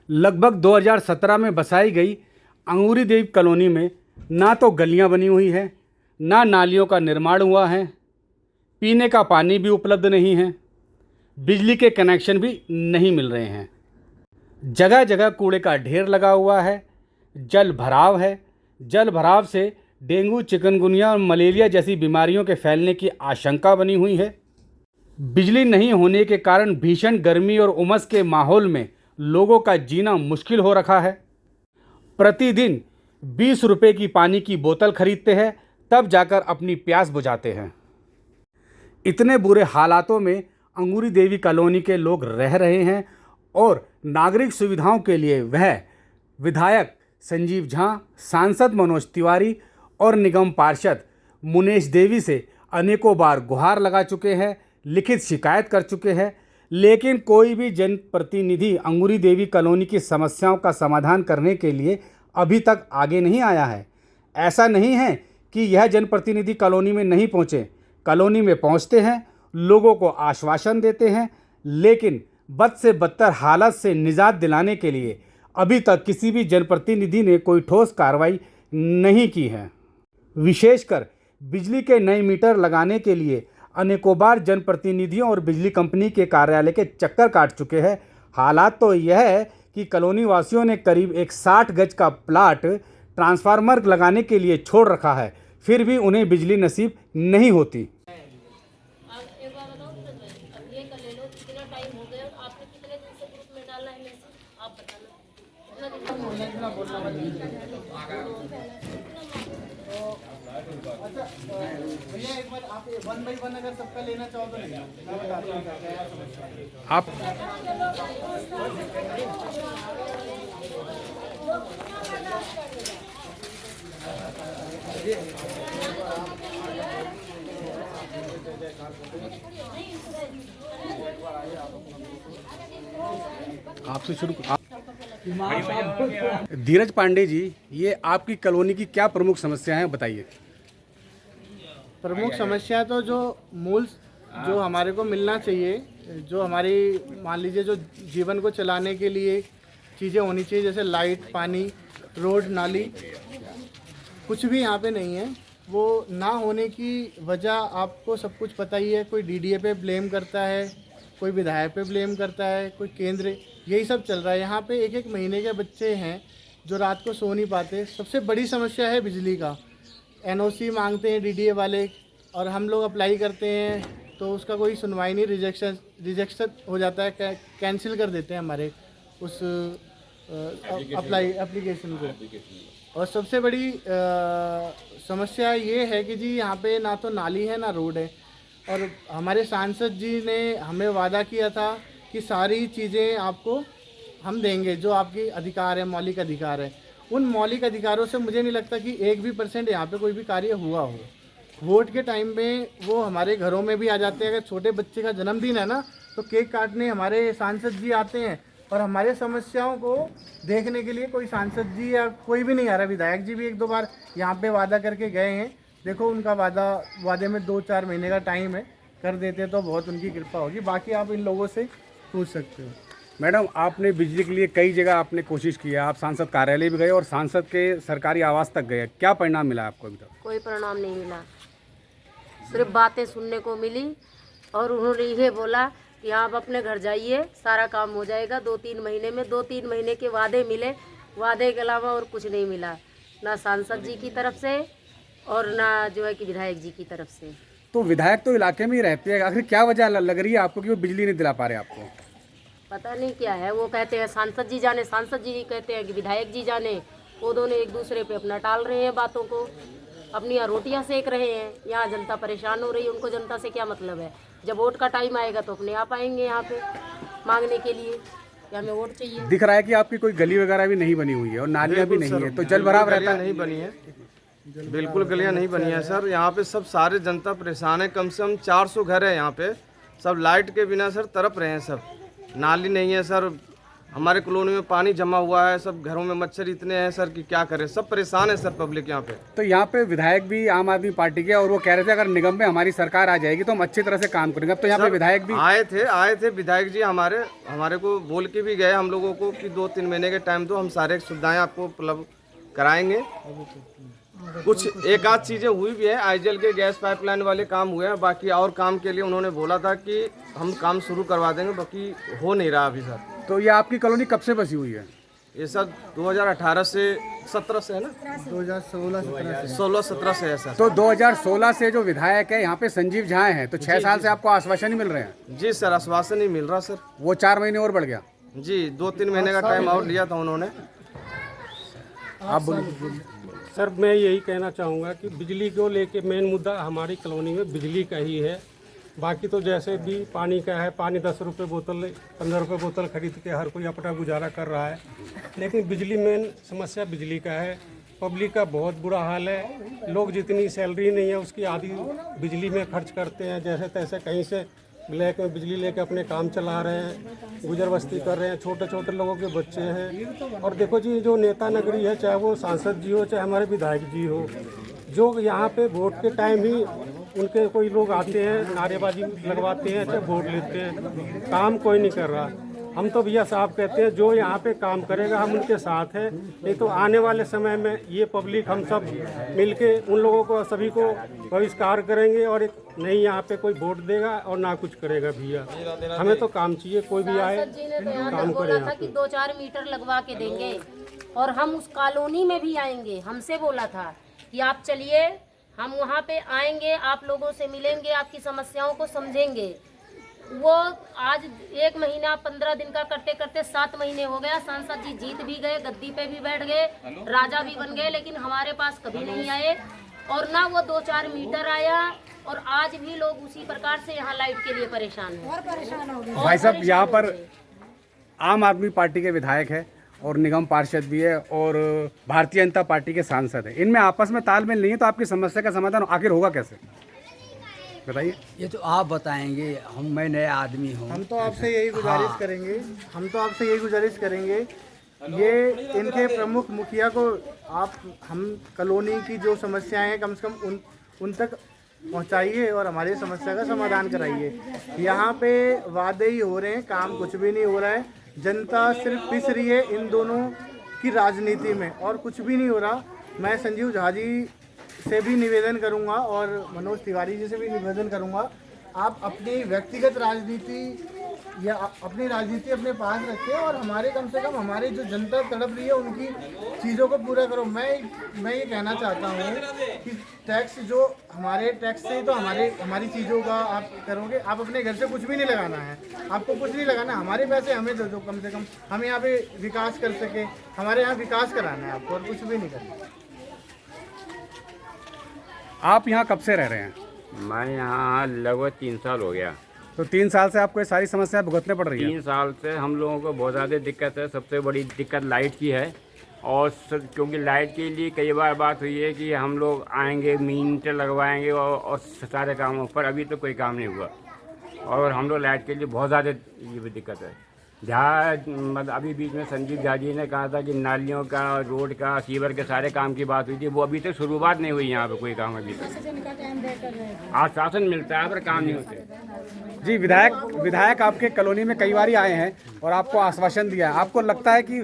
लगभग 2017 में बसाई गई अंगूरी देवी कॉलोनी में ना तो गलियां बनी हुई हैं, ना नालियों का निर्माण हुआ है, पीने का पानी भी उपलब्ध नहीं है, बिजली के कनेक्शन भी नहीं मिल रहे हैं। जगह जगह कूड़े का ढेर लगा हुआ है, जल भराव है। जल भराव से डेंगू, चिकनगुनिया और मलेरिया जैसी बीमारियों के फैलने की आशंका बनी हुई है। बिजली नहीं होने के कारण भीषण गर्मी और उमस के माहौल में लोगों का जीना मुश्किल हो रखा है। प्रतिदिन 20 रुपए की पानी की बोतल खरीदते हैं, तब जाकर अपनी प्यास बुझाते हैं। इतने बुरे हालातों में अंगूरी देवी कॉलोनी के लोग रह रहे हैं और नागरिक सुविधाओं के लिए वह विधायक संजीव झा, सांसद मनोज तिवारी और निगम पार्षद मुनेश देवी से अनेकों बार गुहार लगा चुके हैं, लिखित शिकायत कर चुके हैं, लेकिन कोई भी जनप्रतिनिधि अंगूरी देवी कॉलोनी की समस्याओं का समाधान करने के लिए अभी तक आगे नहीं आया है। ऐसा नहीं है कि यह जनप्रतिनिधि कॉलोनी में नहीं पहुँचे, कॉलोनी में पहुँचते हैं, लोगों को आश्वासन देते हैं, लेकिन बद से बदतर हालत से निजात दिलाने के लिए अभी तक किसी भी जनप्रतिनिधि ने कोई ठोस कार्रवाई नहीं की है। विशेषकर बिजली के नए मीटर लगाने के लिए अनेकों बार जनप्रतिनिधियों और बिजली कंपनी के कार्यालय के चक्कर काट चुके हैं। हालात तो यह है कि कॉलोनी वासियों ने करीब एक 60 गज का प्लाट ट्रांसफार्मर लगाने के लिए छोड़ रखा है, फिर भी उन्हें बिजली नसीब नहीं होती। भैया एक बार आप 1 बाई 1 अगर सबका लेना चाहो तो ले लो। मैं बता दूं क्या समस्या है। आप आपसे शुरू धीरज पांडे जी, ये आपकी कॉलोनी की क्या प्रमुख समस्या है, बताइए। प्रमुख समस्या तो जो मूल जो हमारे को मिलना चाहिए, जो हमारी मान लीजिए जो जीवन को चलाने के लिए चीज़ें होनी चाहिए, जैसे लाइट, पानी, रोड, नाली, कुछ भी यहाँ पे नहीं है। वो ना होने की वजह आपको सब कुछ पता ही है। कोई डीडीए पे ब्लेम करता है, कोई विधायक पे ब्लेम करता है, कोई केंद्र, यही सब चल रहा है। यहाँ पे 1-1 महीने के बच्चे हैं जो रात को सो नहीं पाते। सबसे बड़ी समस्या है बिजली का। एनओसी मांगते हैं डीडीए वाले और हम लोग अप्लाई करते हैं तो उसका कोई सुनवाई नहीं, रिजेक्शन हो जाता है, कैंसिल कर देते हैं हमारे उस एप्लीकेशन को। और सबसे बड़ी समस्या ये है कि जी यहाँ पे ना तो नाली है ना रोड है। और हमारे सांसद जी ने हमें वादा किया था कि सारी चीज़ें आपको हम देंगे, जो आपकी अधिकार है, मौलिक अधिकार है। उन मौलिक अधिकारों से मुझे नहीं लगता कि 1 भी % यहाँ पे कोई भी कार्य हुआ हो। वोट के टाइम में वो हमारे घरों में भी आ जाते हैं। अगर छोटे बच्चे का जन्मदिन है ना, तो केक काटने हमारे सांसद जी आते हैं, और हमारे समस्याओं को देखने के लिए कोई सांसद जी या कोई भी नहीं आ रहा। विधायक जी भी 1-2 बार यहाँ पे वादा करके गए हैं। देखो उनका वादे में 2-4 महीने का टाइम है, कर देते तो बहुत उनकी कृपा होगी। बाकी आप इन लोगों से पूछ सकते हो। मैडम, आपने बिजली के लिए कई जगह आपने कोशिश की है, आप सांसद कार्यालय भी गए और सांसद के सरकारी आवास तक गए, क्या परिणाम मिला आपको अभी तक? कोई परिणाम नहीं मिला, सिर्फ बातें सुनने को मिली। और उन्होंने ये बोला कि आप अपने घर जाइए, सारा काम हो जाएगा 2-3 महीने में। 2-3 महीने के वादे मिले, वादे के अलावा और कुछ नहीं मिला, ना सांसद जी की तरफ से और ना जो है कि विधायक जी की तरफ से। तो विधायक तो इलाके में ही रहते हैं, आखिर क्या वजह लग रही है आपको कि वो बिजली नहीं दिला पा रहे आपको? पता नहीं क्या है, वो कहते हैं सांसद जी जाने, सांसद जी कहते हैं कि विधायक जी जाने। वो दोनों एक दूसरे पे अपना टाल रहे हैं बातों को, अपनी यहाँ रोटियाँ सेक रहे हैं। यहाँ जनता परेशान हो रही है, उनको जनता से क्या मतलब है। जब वोट का टाइम आएगा तो अपने आप आएंगे यहाँ पे मांगने के लिए कि हमें वोट चाहिए। दिख रहा है कि आपकी कोई गली वगैरह भी नहीं बनी हुई है और नालियाँ भी नहीं है, तो जल भराव रहता है। नहीं बनी है, बिल्कुल गलियां नहीं बनी है सर। यहाँ पे सब सारे जनता परेशान है। कम से कम 400 घर है यहाँ पे, सब लाइट के बिना सर तरफ रहे हैं सब। नाली नहीं है सर, हमारे कॉलोनी में पानी जमा हुआ है, सब घरों में मच्छर इतने हैं सर कि क्या करें, सब परेशान है सर पब्लिक यहाँ पे। तो यहाँ पे विधायक भी आम आदमी पार्टी के, और वो कह रहे थे अगर निगम में हमारी सरकार आ जाएगी तो हम अच्छी तरह से काम करेंगे। अब तो यहाँ पे विधायक भी आए थे विधायक जी हमारे को बोल के भी गए हम लोगों को कि 2-3 महीने के टाइम दो, हम सारे सुविधाएं आपको उपलब्ध कराएंगे। कुछ एक आध चीज़ें हुई भी है, आईजेल के गैस पाइपलाइन वाले काम हुए हैं, बाकी और काम के लिए उन्होंने बोला था कि हम काम शुरू करवा देंगे, बाकी हो नहीं रहा अभी सर। तो ये आपकी कॉलोनी कब से बसी हुई है? ये सर 2018 से 17 से है ना, 16-17 से है सर। तो 2016 से जो विधायक है यहाँ पे संजीव झा हैं, तो 6 साल से आपको आश्वासन ही मिल रहे हैं? जी सर, आश्वासन ही मिल रहा सर। वो 4 महीने और बढ़ गया? जी, 2-3 महीने का टाइम और लिया था उन्होंने। आप बोलिए। सर मैं यही कहना चाहूँगा कि बिजली को लेके मेन मुद्दा हमारी कॉलोनी में बिजली का ही है। बाकी तो जैसे भी पानी का है, पानी 10 रुपये बोतल 15 रुपये बोतल खरीद के हर कोई अपना गुजारा कर रहा है, लेकिन बिजली मेन समस्या बिजली का है। पब्लिक का बहुत बुरा हाल है, लोग जितनी सैलरी नहीं है उसकी आधी बिजली में खर्च करते हैं, जैसे तैसे कहीं से ब्लैक में बिजली लेके अपने काम चला रहे हैं, गुजर बस्ती कर रहे हैं, छोटे छोटे लोगों के बच्चे हैं। और देखो जी, जो नेता नगरी है, चाहे वो सांसद जी हो चाहे हमारे विधायक जी हो, जो यहाँ पे वोट के टाइम ही उनके कोई लोग आते हैं, नारेबाजी लगवाते हैं, चाहे वोट लेते हैं, काम कोई नहीं कर रहा। हम तो भैया साहब कहते हैं जो यहाँ पे काम करेगा हम उनके साथ हैं, नहीं तो आने वाले समय में ये पब्लिक हम सब मिलके उन लोगों को सभी को बहिष्कार करेंगे और एक नहीं यहाँ पे कोई वोट देगा और ना कुछ करेगा। भैया हमें तो काम चाहिए, कोई भी आए सांसद जी ने तो यहाँ काम तक करे बोला यहाँ था कि 2-4 मीटर लगवा के देंगे और हम उस कॉलोनी में भी आएंगे। हमसे बोला था कि आप चलिए, हम वहाँ पे आएंगे, आप लोगों से मिलेंगे, आपकी समस्याओं को समझेंगे। वो आज 1 महीना 15 दिन का करते करते 7 महीने हो गया। सांसद जी जीत भी गए, गद्दी पे भी बैठ गए, राजा भी बन गए, लेकिन हमारे पास कभी नहीं आए और ना वो 2-4 मीटर आया। और आज भी लोग उसी प्रकार से यहाँ लाइट के लिए परेशान हैं। और परेशान हो गए भाई साहब, यहाँ पर आम आदमी पार्टी के विधायक है और निगम पार्षद भी है और भारतीय जनता पार्टी के सांसद है, इनमें आपस में तालमेल नहीं है, तो आपकी समस्या का समाधान आखिर होगा कैसे, बताइए? ये तो आप बताएंगे, मैं नया आदमी हूँ। हम तो आपसे यही गुजारिश करेंगे, ये इनके प्रमुख मुखिया को हम कॉलोनी की जो समस्याएं हैं कम से कम उन तक पहुंचाइए और हमारी समस्या का समाधान कराइए। यहाँ पे वादे ही हो रहे हैं, काम कुछ भी नहीं हो रहा है। जनता सिर्फ पिस रही है इन दोनों की राजनीति में और कुछ भी नहीं हो रहा। मैं संजीव झा जी से भी निवेदन करूंगा और मनोज तिवारी जी से भी निवेदन करूंगा, आप अपनी व्यक्तिगत राजनीति या अपनी राजनीति अपने पास रखें और हमारे कम से कम हमारी जो जनता तड़प रही है उनकी चीज़ों को पूरा करो। मैं ये कहना चाहता हूँ कि टैक्स जो हमारे टैक्स से ही तो हमारी चीज़ों का आप करोगे। आप अपने घर से कुछ भी नहीं लगाना है, आपको कुछ नहीं लगाना, हमारे पैसे हमें दे दो, कम से कम हम यहाँ पे विकास कर सके। हमारे यहाँ विकास कराना है आपको और कुछ भी नहीं करना। आप यहाँ कब से रह रहे हैं? मैं यहाँ लगभग 3 साल हो गया। तो 3 साल से आपको ये सारी समस्याएं भुगतने पड़ रही है? 3 साल से हम लोगों को बहुत ज़्यादा दिक्कत है। सबसे बड़ी दिक्कत लाइट की है और क्योंकि लाइट के लिए कई बार बात हुई है कि हम लोग आएंगे, मीटर लगवाएंगे और सारे कामों पर अभी तो कोई काम नहीं हुआ और हम लोग लाइट के लिए बहुत ज़्यादा ये भी दिक्कत है। मतलब अभी बीच में संजीव झा जी ने कहा था कि नालियों का, रोड का, सीवर के सारे काम की बात हुई थी, वो अभी तक शुरुआत नहीं हुई यहाँ पे कोई काम अभी तक। आश्वासन मिलता है पर काम नहीं होते। जी, विधायक आपके कॉलोनी में कई बार आए हैं और आपको आश्वासन दिया है, आपको लगता है कि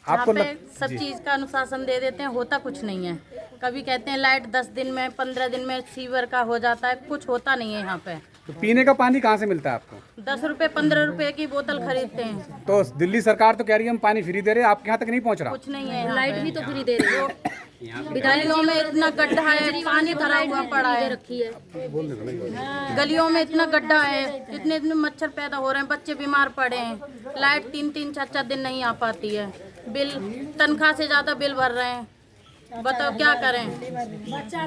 सब चीज़ का अनुशासन दे देते हैं, होता कुछ नहीं है। कभी कहते हैं लाइट 10 दिन में 15 दिन में सीवर का हो जाता है, कुछ होता नहीं है यहाँ पे। तो पीने का पानी कहाँ से मिलता है आपको? 10 रुपये 15 रुपये की बोतल खरीदते हैं। तो दिल्ली सरकार तो कह रही है हम पानी फ्री दे रहे हैं, आपके यहाँ तक नहीं पहुँच रहा? कुछ नहीं है, लाइट भी तो फ्री दे रही है। गलियों में इतना गड्ढा है, पानी भरा हुआ पड़ा है, रखी है। गलियों में इतना गड्ढा है, इतने मच्छर पैदा हो रहे हैं, बच्चे बीमार पड़े हैं। लाइट 3-3 4-4 दिन नहीं आ पाती है, बिल तनख्वाह से ज़्यादा बिल भर रहे हैं। बताओ क्या करें?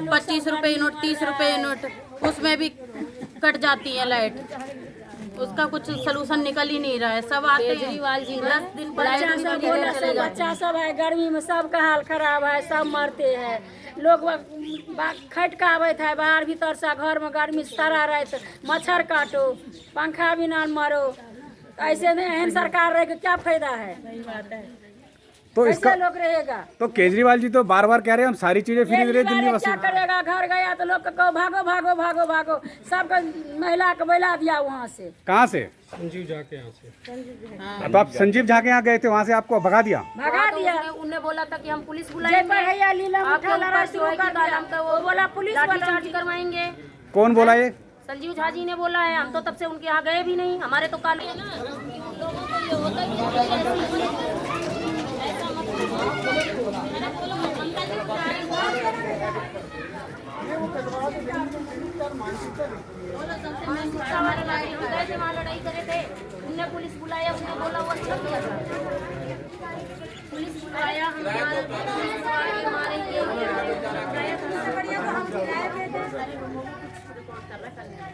25 रुपये यूनिट, 30 रुपये यूनिट, उसमें भी कट जाती है लाइट। उसका कुछ सलूशन निकल ही नहीं रहा है। सब आते हैं 10 दिन पर बच्चा सब है, गर्मी में सबका हाल खराब है, सब मरते हैं। लोग खट का आवे है बाहर भीतर से, घर में गर्मी सरा रहे, मच्छर काटो, पंखा भी ना मारो, ऐसे में एहन सरकार रहे क्या फायदा है? तो कैसे इसका लोग रहेगा? तो केजरीवाल जी तो बार बार कह रहे हैं हम सारी चीजें फ्री दे रहे हैं, दिल्ली क्या वासी। करेगा? घर गया तो लोग को कहो भागो भागो भागो भागो, सबको महिला को बैला दिया वहाँ से। कहाँ से? संजीव जाके यहाँ से। तो आप संजीव झा के यहाँ गए थे, वहाँ से आपको भगा दिया? भगा दिया। उनने बोला था कि हम पुलिस जय बुलाएंगे, पर हैया लीला आपके उठा ऊपर लड़ा जो शुरू है कर कि दिया। हमको वो बोला पुलिस वाला लाठीचार्ज करवाएंगे। कौन बोला ये? संजीव झा जी ने बोला है, हम तो तब से उनके यहाँ गए भी नहीं, हमारे तो काले है ना। वहाँ लड़ाई करे थे, उनने पुलिस बुलाया, उन्होंने बोला वो अच्छा किया था। पुलिस बुलाया, हमारे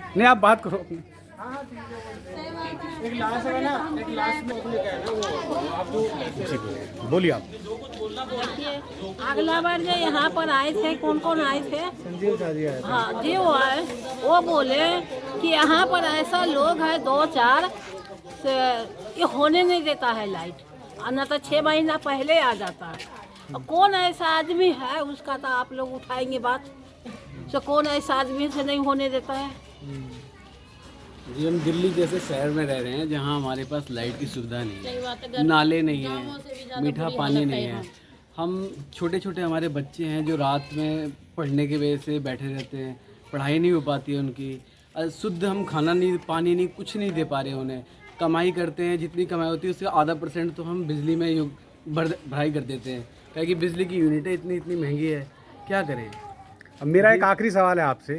नहीं आप बात करो। एक लास्ट है ना, एक लास्ट में अपने क्या है ना वो आप जो बोलिए आप। अगला बार जो यहाँ पर आए थे, कौन कौन आए थे? संजीव झा जी आए थे। हाँ जी, वो आए, वो बोले कि यहाँ पर ऐसा लोग है 2-4 से ये होने नहीं देता है लाइट, न तो 6 महीना पहले आ जाता है। और कौन ऐसा आदमी है, उसका तो आप लोग उठाएंगे बात, तो कौन ऐसा आदमी से नहीं होने देता है? जी हम दिल्ली जैसे शहर में रह रहे हैं जहाँ हमारे पास लाइट की सुविधा नहीं है, नाले नहीं है, मीठा पानी नहीं है। हम छोटे छोटे हमारे बच्चे हैं जो रात में पढ़ने की वजह से बैठे रहते हैं, पढ़ाई नहीं हो पाती है उनकी, शुद्ध हम खाना नहीं, पानी नहीं, कुछ नहीं दे पा रहे हैं उन्हें। कमाई करते हैं, जितनी कमाई होती है उससे आधा % तो हम बिजली में भराई कर देते हैं, क्योंकि बिजली की यूनिटें इतनी महंगी है, क्या करें। अब मेरा एक आखिरी सवाल है आपसे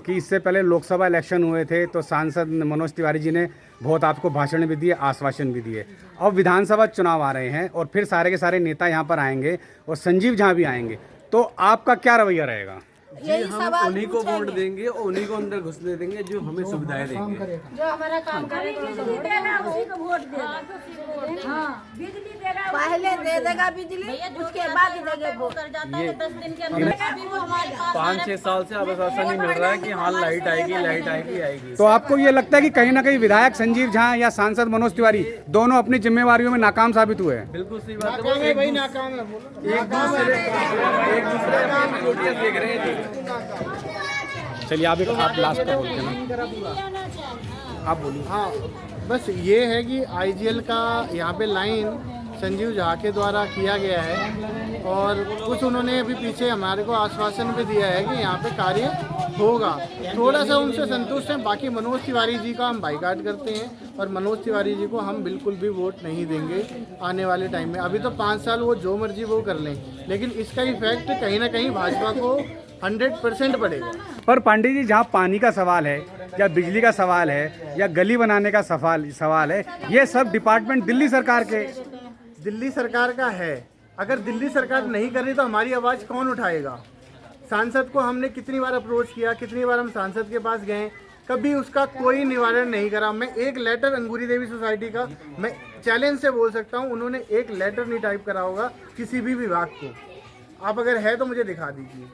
कि इससे पहले लोकसभा इलेक्शन हुए थे तो सांसद मनोज तिवारी जी ने बहुत आपको भाषण भी दिए, आश्वासन भी दिए। अब विधानसभा चुनाव आ रहे हैं और फिर सारे के सारे नेता यहाँ पर आएंगे और संजीव झा भी आएंगे, तो आपका क्या रवैया रहेगा? जी हम उन्हीं को वोट देंगे और उन्हीं को अंदर घुसने देंगे जो हमें सुविधाएं देंगे। जो हमारा काम करेगा बिजली देगा, उसी को वोट देगा। हाँ, बिजली देगा, पहले दे देगा बिजली, उसके बाद देगा वोट। 5-6 साल से आश्वासन नहीं मिल रहा है कि हाँ लाइट आएगी। तो आपको ये लगता है कि कहीं ना कहीं विधायक संजीव झा या सांसद मनोज तिवारी दोनों अपनी जिम्मेवारियों में नाकाम साबित हुए हैं? बिल्कुल सही बात है, है भाई, नाकाम है बोलो। एक दूसरे की रोटियां देख रहे हैं जी। चलिए आप लास्ट का बोलते हैं, आप बोलिए। हाँ, बस ये है कि आईजीएल का यहाँ पे लाइन संजीव झा के द्वारा किया गया है और कुछ उन्होंने अभी पीछे हमारे को आश्वासन भी दिया है कि यहाँ पे कार्य होगा। थोड़ा सा उनसे संतुष्ट हैं, बाकी मनोज तिवारी जी का हम बाइकाट करते हैं और मनोज तिवारी जी को हम बिल्कुल भी वोट नहीं देंगे आने वाले टाइम में। अभी तो 5 साल वो जो मर्जी वो कर लें, लेकिन इसका इफेक्ट कहीं ना कहीं भाजपा को 100% पड़ेगा। पर पांडे जी, जहाँ पानी का सवाल है या बिजली का सवाल है या गली बनाने का सवाल है, ये सब डिपार्टमेंट दिल्ली सरकार का है। अगर दिल्ली सरकार नहीं कर रही तो हमारी आवाज़ कौन उठाएगा? सांसद को हमने कितनी बार अप्रोच किया, कितनी बार हम सांसद के पास गए, कभी उसका कोई निवारण नहीं करा। मैं एक लेटर अंगूरी देवी सोसाइटी का मैं चैलेंज से बोल सकता हूँ, उन्होंने एक लेटर नहीं टाइप करा होगा किसी भी विभाग को। आप अगर है तो मुझे दिखा दीजिए।